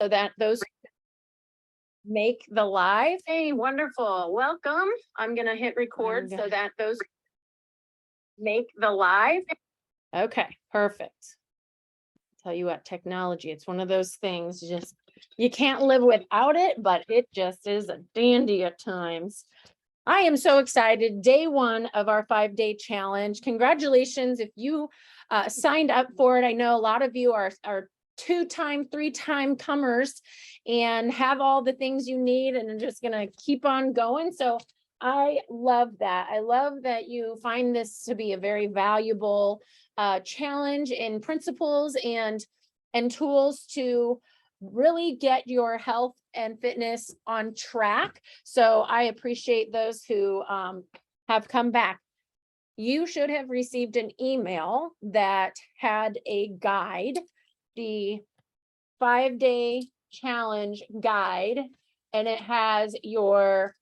so that those make the live. Hey, wonderful. Welcome. I'm going to hit record so that those make the live. Okay, perfect. Tell you what, technology, it's one of those things, just you can't live without it, but it just is a dandy at times. I am so excited. Day one of our 5-day challenge. Congratulations if you signed up for it. I know a lot of you are 2-time, 3-time comers and have all the things you need and are just going to keep on going. So I love that. I love that you find this to be a very valuable challenge in principles and tools to really get your health and fitness on track. So I appreciate those who have come back. You should have received an email that had a guide, the 5-day challenge guide, and it has your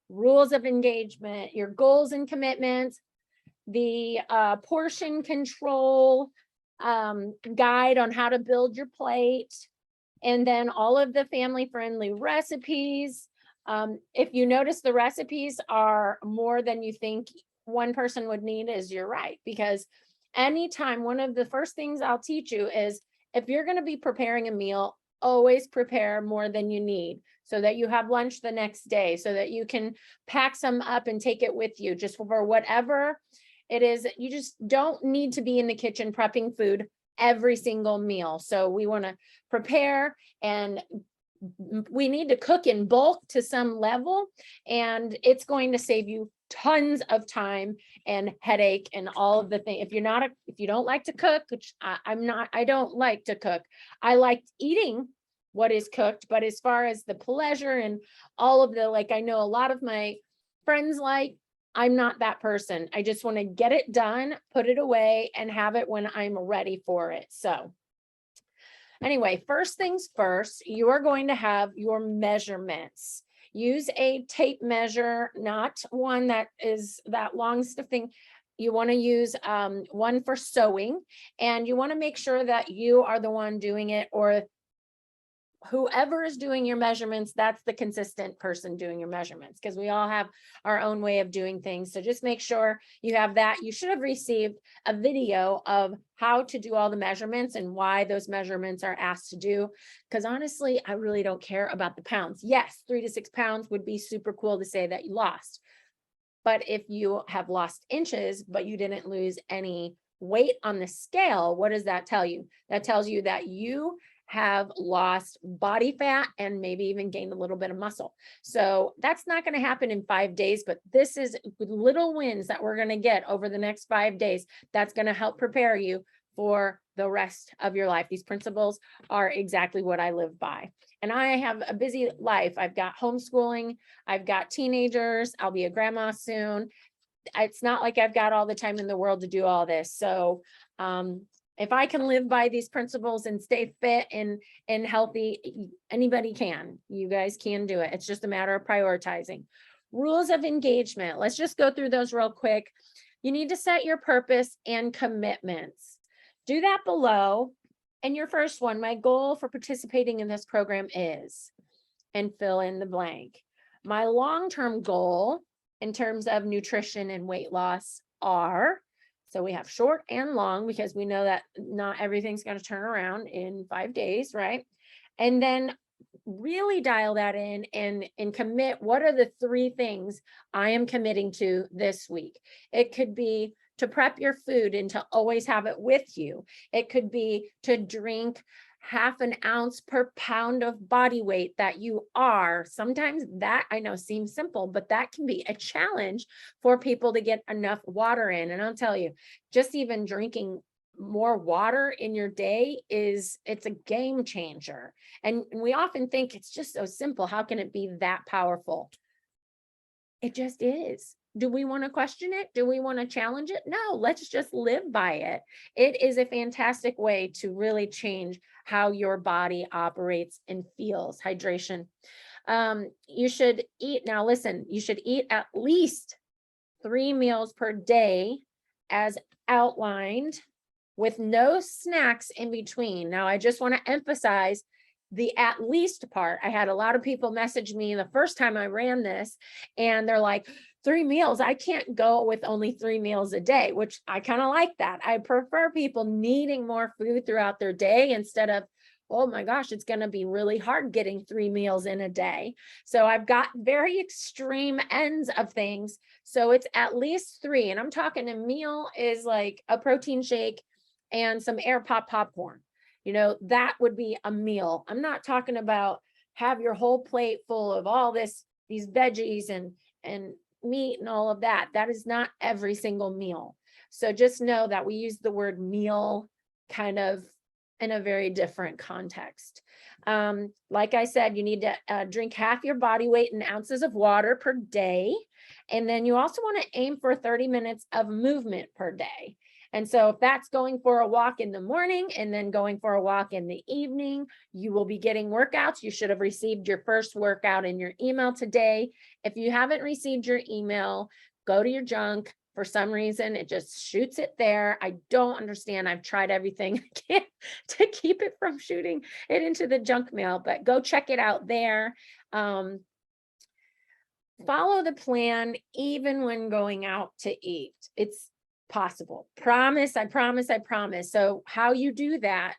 rules of engagement, your goals and commitments, the portion control guide on how to build your plate, and then all of the family-friendly recipes. If you notice the recipes are more than you think one person would need, is you're right, because anytime, one of the first things I'll teach you is if you're going to be preparing a meal, always prepare more than you need so that you have lunch the next day, so that you can pack some up and take it with you just for whatever it is. You just don't need to be in the kitchen prepping food every single meal. So we want to prepare, and we need to cook in bulk to some level, and it's going to save you tons of time and headache and all of the things. If you don't like to cook, which I don't like to cook. I like eating what is cooked, but as far as the pleasure and all of the, like, I know a lot of my friends like, I'm not that person. I just want to get it done, put it away, and have it when I'm ready for it. So anyway, first things first, you are going to have your measurements. Use a tape measure, not one that is that long stiff thing. You want to use one for sewing, and you want to make sure that you are the one doing it, or whoever is doing your measurements, that's the consistent person doing your measurements, because we all have our own way of doing things. So just make sure you have that. You should have received a video of how to do all the measurements and why those measurements are asked to do, because honestly, I really don't care about the pounds. Yes, 3 to 6 pounds would be super cool to say that you lost. But if you have lost inches, but you didn't lose any weight on the scale, what does that tell you? That tells you that you have lost body fat and maybe even gained a little bit of muscle. So that's not going to happen in 5 days, but this is little wins that we're going to get over the next 5 days. That's going to help prepare you for the rest of your life. These principles are exactly what I live by. And I have a busy life. I've got homeschooling. I've got teenagers. I'll be a grandma soon. It's not like I've got all the time in the world to do all this. So, if I can live by these principles and stay fit and healthy, anybody can. You guys can do it. It's just a matter of prioritizing. Rules of engagement. Let's just go through those real quick. You need to set your purpose and commitments. Do that below. And your first one, my goal for participating in this program is, and fill in the blank. My long-term goal in terms of nutrition and weight loss are, so we have short and long, because we know that not everything's going to turn around in 5 days, right? And then really dial that in and commit. What are the 3 things I am committing to this week? It could be to prep your food and to always have it with you. It could be to drink half an ounce per pound of body weight that you are. Sometimes that, I know, seems simple, but that can be a challenge for people to get enough water in. And I'll tell you, just even drinking more water in your day it's a game changer. And we often think it's just so simple. How can it be that powerful? It just is. Do we want to question it? Do we want to challenge it? No, let's just live by it. It is a fantastic way to really change how your body operates and feels. Hydration. You should eat, now listen, you should eat at least 3 meals per day as outlined, with no snacks in between. Now, I just want to emphasize, the at least part. I had a lot of people message me the first time I ran this, and they're like, 3 meals. I can't go with only 3 meals a day, which I kind of like that. I prefer people needing more food throughout their day instead of, oh my gosh, it's going to be really hard getting 3 meals in a day. So I've got very extreme ends of things. So it's at least 3. And I'm talking a meal is like a protein shake and some air pop popcorn. You know, that would be a meal. I'm not talking about have your whole plate full of all these veggies and meat and all of that. That is not every single meal. So just know that we use the word meal kind of in a very different context. Like I said, you need to drink half your body weight in ounces of water per day. And then you also want to aim for 30 minutes of movement per day. And so if that's going for a walk in the morning and then going for a walk in the evening, you will be getting workouts. You should have received your first workout in your email today. If you haven't received your email, go to your junk. For some reason, it just shoots it there. I don't understand. I've tried everything I can to keep it from shooting it into the junk mail, but go check it out there. Follow the plan even when going out to eat. It's possible. Promise, I promise, I promise. So how you do that,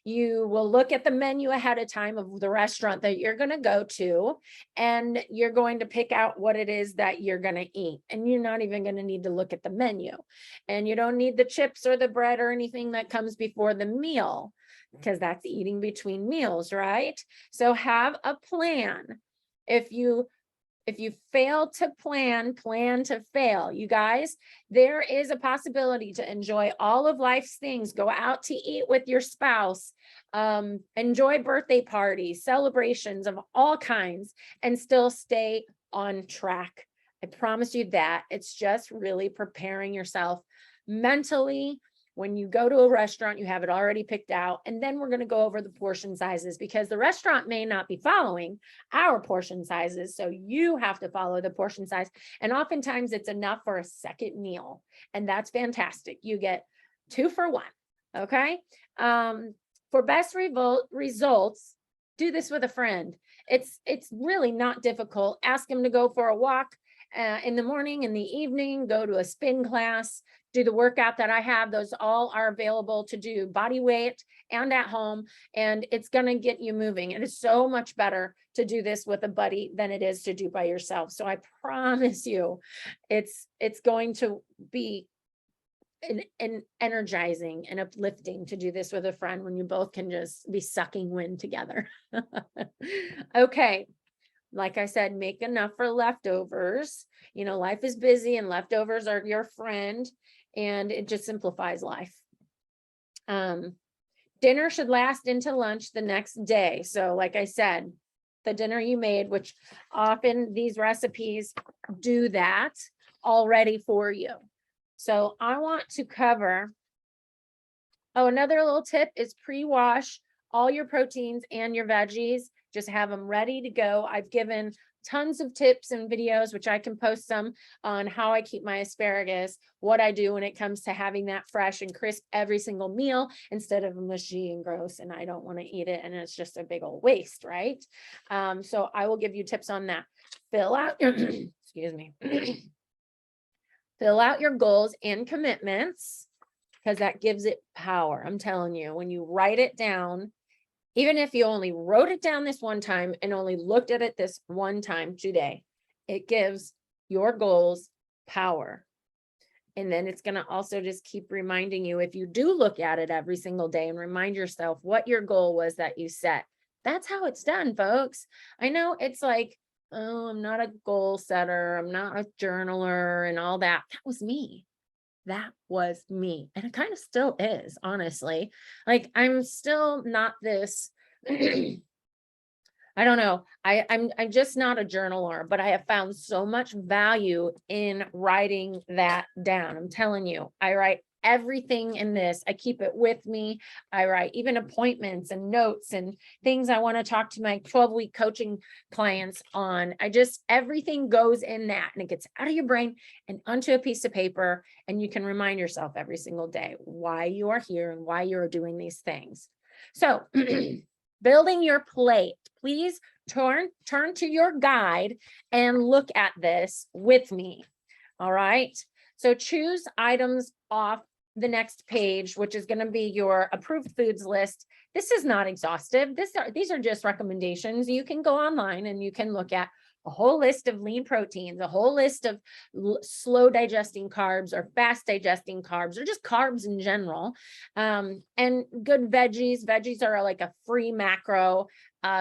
you will look at the menu ahead of time of the restaurant that you're going to go to, and you're going to pick out what it is that you're going to eat. And you're not even going to need to look at the menu. And you don't need the chips or the bread or anything that comes before the meal, because that's eating between meals, right? So have a plan. If you fail to plan to fail. You guys, there is a possibility to enjoy all of life's things. Go out to eat with your spouse, enjoy birthday parties, celebrations of all kinds, and still stay on track. I promise you that. It's just really preparing yourself mentally. When you go to a restaurant, you have it already picked out. And then we're going to go over the portion sizes, because the restaurant may not be following our portion sizes. So you have to follow the portion size. And oftentimes it's enough for a second meal. And that's fantastic. You get 2 for 1. Okay. For best results, do this with a friend. It's really not difficult. Ask them to go for a walk in the morning, in the evening, go to a spin class, do the workout that I have. Those all are available to do body weight and at home, and it's going to get you moving. It is so much better to do this with a buddy than it is to do by yourself. So I promise you, it's going to be an energizing and uplifting to do this with a friend when you both can just be sucking wind together. Okay. Like I said, make enough for leftovers. You know, life is busy and leftovers are your friend, and it just simplifies life. Dinner should last into lunch the next day. So like I said, the dinner you made, which often these recipes do that already for you. So I want to cover, another little tip is pre-wash all your proteins and your veggies. Just have them ready to go. I've given tons of tips and videos, which I can post some on how I keep my asparagus, what I do when it comes to having that fresh and crisp every single meal instead of mushy and gross, and I don't want to eat it and it's just a big old waste, right? So I will give you tips on that. Fill out your, excuse me, fill out your goals and commitments, because that gives it power. I'm telling you, when you write it down, even if you only wrote it down this one time and only looked at it this one time today, it gives your goals power. And then it's going to also just keep reminding you, if you do look at it every single day and remind yourself what your goal was that you set. That's how it's done, folks. I know it's like, oh, I'm not a goal setter, I'm not a journaler and all that. That was me. That was me. And it kind of still is, honestly. Like, I'm still not this, I don't know. I'm just not a journaler, but I have found so much value in writing that down. I'm telling you, I write everything in this. I keep it with me. I write even appointments and notes and things I want to talk to my 12-week coaching clients on. Everything goes in that, and it gets out of your brain and onto a piece of paper, and you can remind yourself every single day why you are here and why you're doing these things. So building your plate. Please turn to your guide and look at this with me. All right. So choose items off the next page, which is going to be your approved foods list. This is not exhaustive. These are just recommendations. You can go online and you can look at a whole list of lean proteins, a whole list of slow digesting carbs or fast digesting carbs, or just carbs in general. And good veggies. Veggies are like a free macro.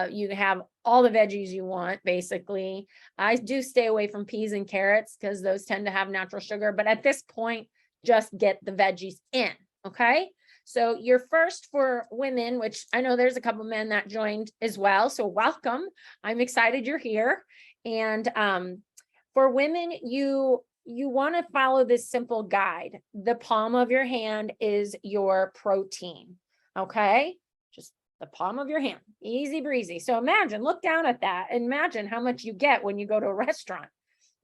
You have all the veggies you want, basically. I do stay away from peas and carrots because those tend to have natural sugar, but at this point, just get the veggies in, okay? So your first for women, which I know there's a couple men that joined as well, so welcome. I'm excited you're here. And for women, you want to follow this simple guide. The palm of your hand is your protein, okay? Just the palm of your hand, easy breezy. So imagine, look down at that. Imagine how much you get when you go to a restaurant.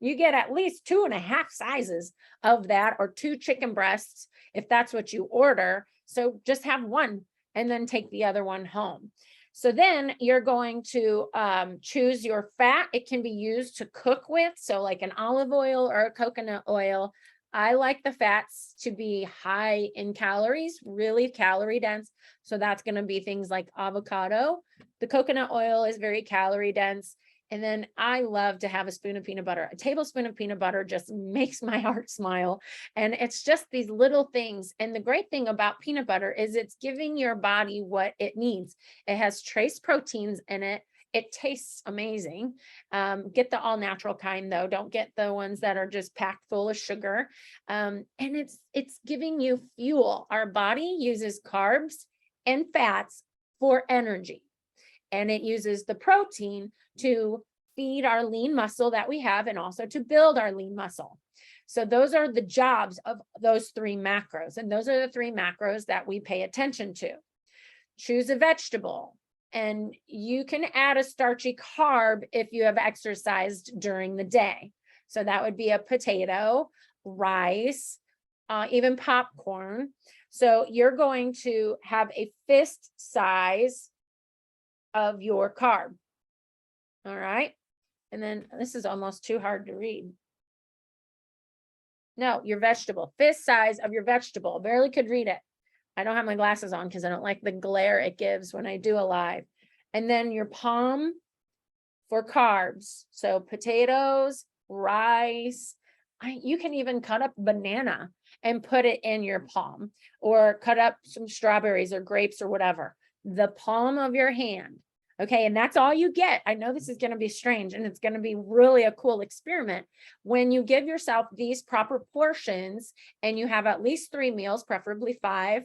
You get at least 2.5 sizes of that, or 2 chicken breasts, if that's what you order. So just have one and then take the other one home. So then you're going to choose your fat. It can be used to cook with, so like an olive oil or a coconut oil. I like the fats to be high in calories, really calorie dense. So that's going to be things like avocado. The coconut oil is very calorie dense. And then I love to have a spoon of peanut butter. A tablespoon of peanut butter just makes my heart smile. And it's just these little things. And the great thing about peanut butter is it's giving your body what it needs. It has trace proteins in it. It tastes amazing. Get the all natural kind though. Don't get the ones that are just packed full of sugar. And it's giving you fuel. Our body uses carbs and fats for energy. And it uses the protein to feed our lean muscle that we have, and also to build our lean muscle. So those are the jobs of those 3 macros. And those are the 3 macros that we pay attention to. Choose a vegetable, and you can add a starchy carb if you have exercised during the day. So that would be a potato, rice, even popcorn. So you're going to have a fist size of your carb. All right. And then this is almost too hard to read. No, your vegetable, fist size of your vegetable. Barely could read it. I don't have my glasses on because I don't like the glare it gives when I do a live. And then your palm for carbs. So potatoes, rice. You can even cut up banana and put it in your palm, or cut up some strawberries or grapes or whatever. The palm of your hand. Okay, and that's all you get. I know this is going to be strange, and it's going to be really a cool experiment. When you give yourself these proper portions and you have at least 3 meals, preferably 5,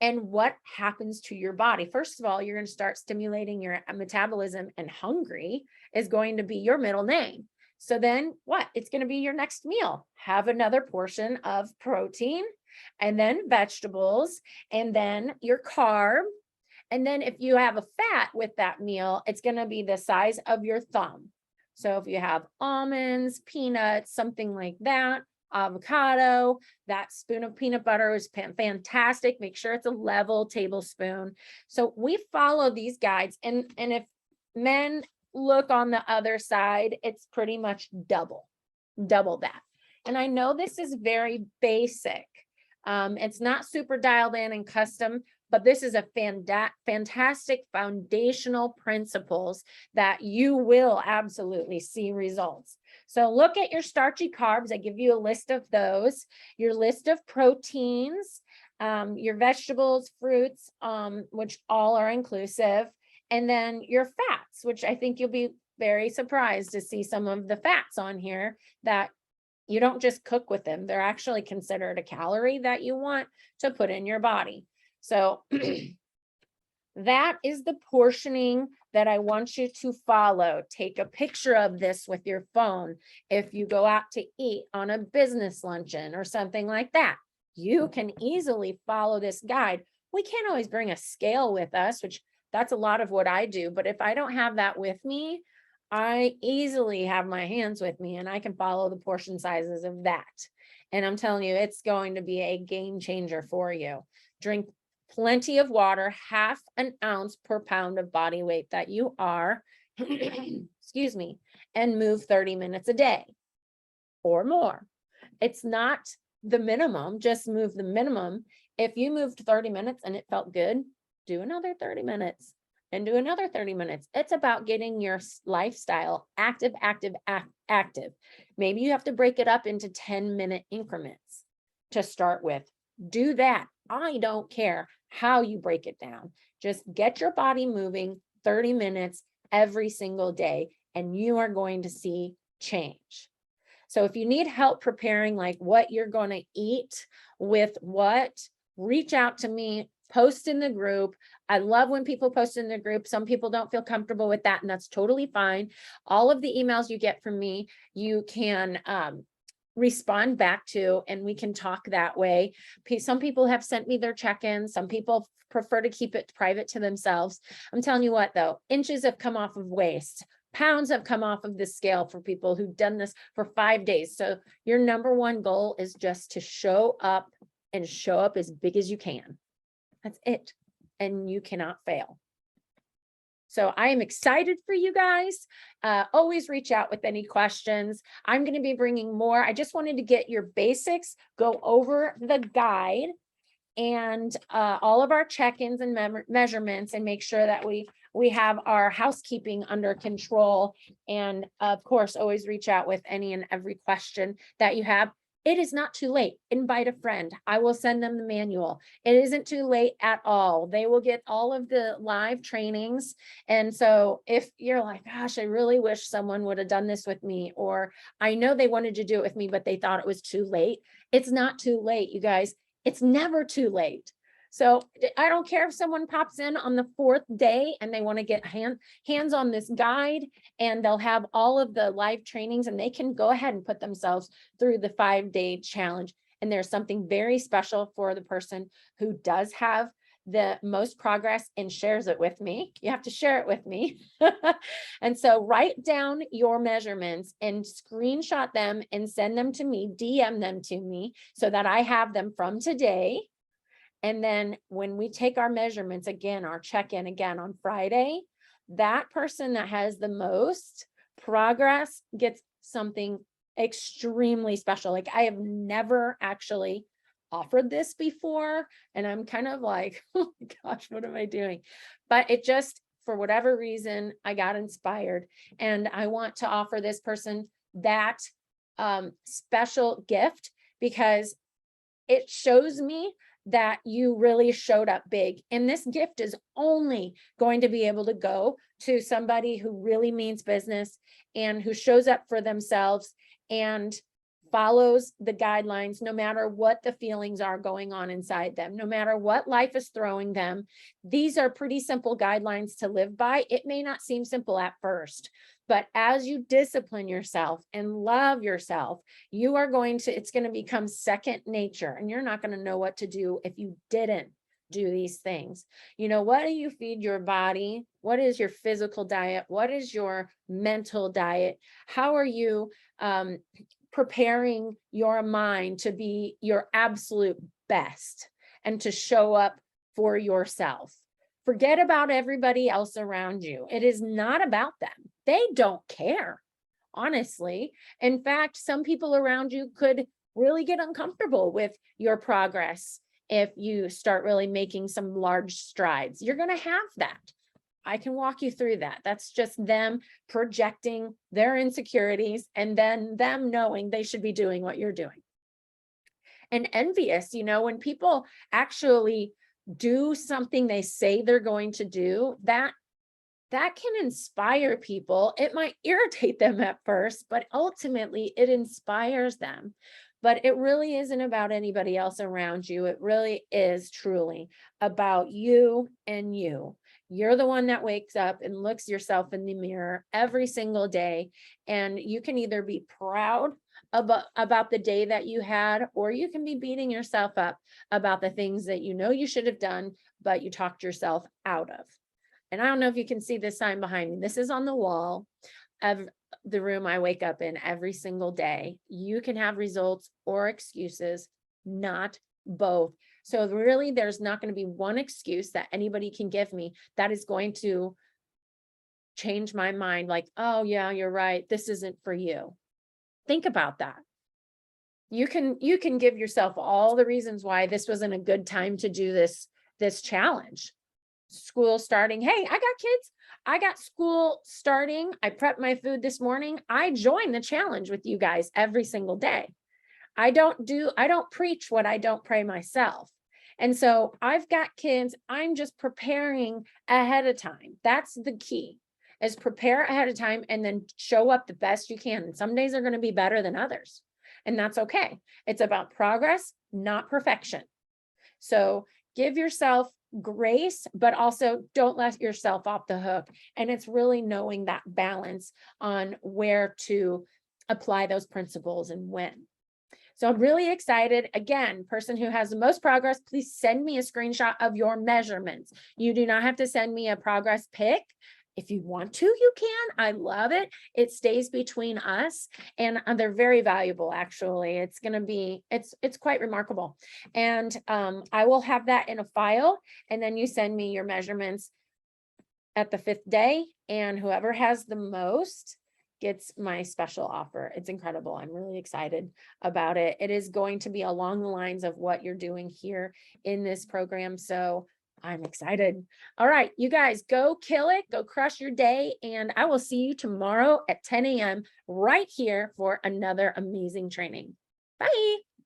and what happens to your body? First of all, you're going to start stimulating your metabolism, and hungry is going to be your middle name. So then what? It's going to be your next meal. Have another portion of protein, and then vegetables, and then your carb. And then if you have a fat with that meal, it's going to be the size of your thumb. So if you have almonds, peanuts, something like that, avocado, that spoon of peanut butter is fantastic. Make sure it's a level tablespoon. So we follow these guides. And if men look on the other side, it's pretty much double that. And I know this is very basic. It's not super dialed in and custom, but this is a fantastic foundational principles that you will absolutely see results. So look at your starchy carbs. I give you a list of those, your list of proteins, your vegetables, fruits, which all are inclusive, and then your fats, which I think you'll be very surprised to see some of the fats on here that you don't just cook with them. They're actually considered a calorie that you want to put in your body. So that is the portioning that I want you to follow. Take a picture of this with your phone. If you go out to eat on a business luncheon or something like that, you can easily follow this guide. We can't always bring a scale with us, which that's a lot of what I do. But if I don't have that with me, I easily have my hands with me and I can follow the portion sizes of that. And I'm telling you, it's going to be a game changer for you. Drink plenty of water, 1/2 ounce per pound of body weight that you are, excuse me, and move 30 minutes a day or more. It's not the minimum, just move the minimum. If you moved 30 minutes and it felt good, do another 30 minutes and do another 30 minutes. It's about getting your lifestyle active. Maybe you have to break it up into 10-minute increments to start with. Do that. I don't care how you break it down. Just get your body moving 30 minutes every single day, and you are going to see change. So if you need help preparing like what you're going to eat with what, reach out to me, post in the group. I love when people post in the group. Some people don't feel comfortable with that, and that's totally fine. All of the emails you get from me, you can respond back to, and we can talk that way. Some people have sent me their check-ins. Some people prefer to keep it private to themselves. I'm telling you what, though, inches have come off of waist. Pounds have come off of the scale for people who've done this for 5 days. So your number one goal is just to show up and show up as big as you can. That's it. And you cannot fail. So I am excited for you guys. Always reach out with any questions. I'm going to be bringing more. I just wanted to get your basics, go over the guide and all of our check-ins and measurements, and make sure that we have our housekeeping under control. And of course, always reach out with any and every question that you have. It is not too late. Invite a friend. I will send them the manual. It isn't too late at all. They will get all of the live trainings. And so if you're like, gosh, I really wish someone would have done this with me, or I know they wanted to do it with me, but they thought it was too late. It's not too late, you guys. It's never too late. So I don't care if someone pops in on the 4th day and they want to get hands on this guide, and they'll have all of the live trainings, and they can go ahead and put themselves through the 5-day challenge. And there's something very special for the person who does have the most progress and shares it with me. You have to share it with me. And so write down your measurements and screenshot them and send them to me, DM them to me so that I have them from today. And then when we take our measurements again, our check-in again on Friday, that person that has the most progress gets something extremely special. Like, I have never actually offered this before, and I'm kind of like, oh my gosh, what am I doing? But it just, for whatever reason, I got inspired, and I want to offer this person that special gift, because it shows me that you really showed up big. And this gift is only going to be able to go to somebody who really means business and who shows up for themselves and follows the guidelines, no matter what the feelings are going on inside them, no matter what life is throwing them. These are pretty simple guidelines to live by. It may not seem simple at first, but as you discipline yourself and love yourself, you are going to, it's going to become second nature, and you're not going to know what to do if you didn't do these things. You know, what do you feed your body? What is your physical diet? What is your mental diet? How are you preparing your mind to be your absolute best and to show up for yourself? Forget about everybody else around you. It is not about them. They don't care, honestly. In fact, some people around you could really get uncomfortable with your progress if you start really making some large strides. You're going to have that. I can walk you through that. That's just them projecting their insecurities and then them knowing they should be doing what you're doing. And envious, you know, when people actually do something they say they're going to do, that can inspire people. It might irritate them at first, but ultimately it inspires them. But it really isn't about anybody else around you. It really is truly about you and you. You're the one that wakes up and looks yourself in the mirror every single day. And you can either be proud about the day that you had, or you can be beating yourself up about the things that you know you should have done, but you talked yourself out of. And I don't know if you can see this sign behind me. This is on the wall of the room I wake up in every single day. You can have results or excuses, not both. So really, there's not going to be one excuse that anybody can give me that is going to change my mind. Like, oh yeah, you're right. This isn't for you. Think about that. You can give yourself all the reasons why this wasn't a good time to do this challenge. School starting. Hey, I got kids. I got school starting. I prepped my food this morning. I join the challenge with you guys every single day. I don't preach what I don't pray myself. And so I've got kids. I'm just preparing ahead of time. That's the key, is prepare ahead of time and then show up the best you can. And some days are going to be better than others. And that's okay. It's about progress, not perfection. So give yourself grace, but also don't let yourself off the hook. And it's really knowing that balance on where to apply those principles and when. So I'm really excited. Again, person who has the most progress, please send me a screenshot of your measurements. You do not have to send me a progress pic. If you want to, you can. I love it. It stays between us, and they're very valuable. Actually, it's going to be, it's quite remarkable. And I will have that in a file, and then you send me your measurements at the 5th day, and whoever has the most gets my special offer. It's incredible. I'm really excited about it. It is going to be along the lines of what you're doing here in this program. So I'm excited. All right, you guys, go kill it, go crush your day, and I will see you tomorrow at 10 a.m. right here for another amazing training. Bye.